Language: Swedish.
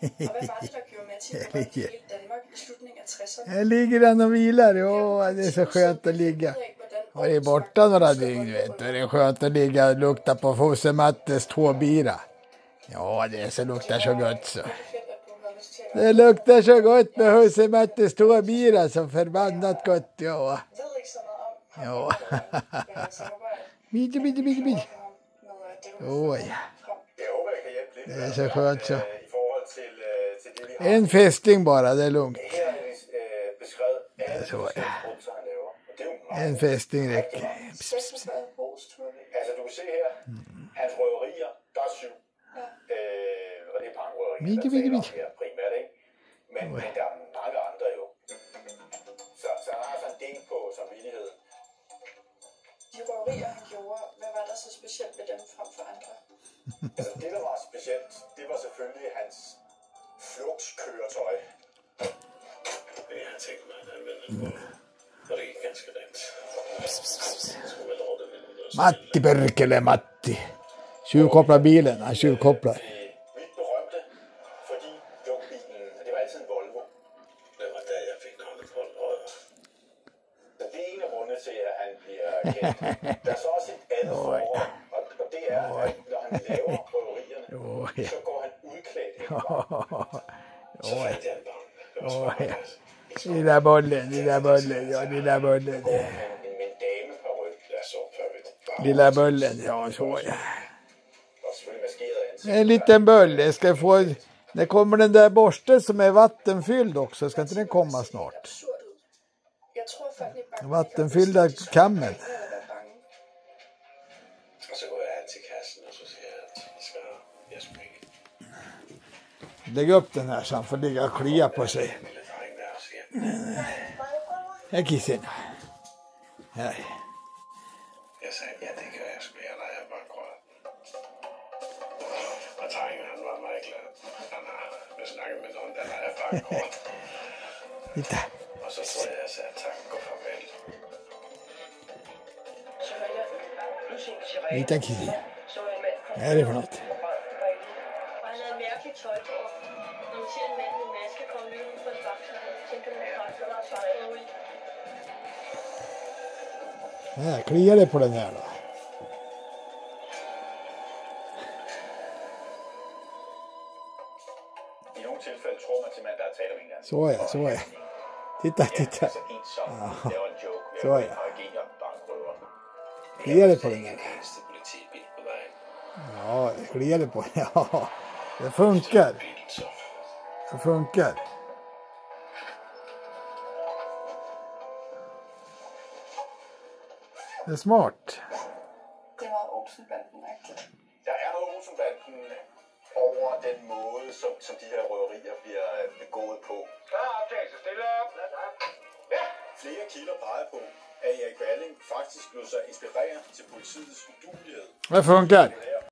Og hvad var det, der gjorde Matti berømt i hele Danmark i slutningen af 60'erne? Jag ligger den och vilar. Jo, det är så skönt att ligga. Och det är borta några dygn, vet du. Det är skönt att ligga och lukta på Fosse Mattes tåbira. Ja, det är så luktar så gott så. Det luktar så gott med Fosse Mattes tåbira, så förbannat gott, ja. Ja. Bitte. Oj. Det är så skönt så. En fästing bara, det är lugnt. Det är så. En fästing räcker. Altså, du kan se her, hans røverier, der er 7. Og det er bankrøverier, der taler om her primært, ikke? Men der er mange andre jo. Så han har sådan en del på samvittigheden. De røverier, han gjorde, hvad var der så specielt ved dem frem for andre? Altså, det der var specielt, det var selvfølgelig hans flugtkøretøj. Det har jeg tænkt mig at anvende på. Og det gik ganske rent. Matti Perkele, Matti. Tjuvkopplar bilen, han tjuvkopplar. Vidt berømte, fordi dunkbilen, det var altid en Volvo. Det var da jeg fik navnet på en rød. Så det er en af grundene til, at han bliver kendt. Der er så også et andet forhold, og det er, at når han laver røverierne, så går han udklædt ind. Så fandt jeg en barn. Lilla bollen, ja, lilla bollen. Med en dameperuk, Jeg så perfekt. Lilla bollen, ja, så ja. og selvfølgelig maskeret ansigt. En liten bölle ska få. Det kommer den där borsten som är vattenfylld också. Ska inte den komma snart? Absurd ud. Jeg tror folk i banken... Vattenfyllda kammen. Og så går jeg hen til kassen, og så siger jeg, at I skal have jeres penge. Lägg upp den här så han får ligga och klia på sig. Lille dreng der og siger, Här kissen. Här. jeg sagde, ja det gør jeg sgu, jeg leger bankrød. Og drengen han var meget glad. Han har snakket med nogen, der leger bankrød. Titta. Og så tror jeg sagde tak og farvel. Lita kissen. Vad är det för något? Og han havde mærkeligt tøj på. Når man ser en mand med en maske komme løbende på en vagt, så tænker man faktisk, at der er farvet i. Ja, kliar det på den här då. I nogle tilfælde tror man simpelthen, der er tale om en eller anden. Så ja. Titta. Altså en, som laver en joke ved Så at ja. agere bankrøver. Kliar det på den här. Eneste politibil på vejen. Ja, kliar det på. Ja, det funkar. Bilen så. Det funkar. Det är smart. Det var Olsenbanden-agtigt. Der er noget Olsenbanden over den måde, som de her røverier bliver begået på. Der er optagelse. Stille op. Ja, flere kilder peger på, at Erik Balling faktisk blev så inspireret til politiets udulighed. Det funkar.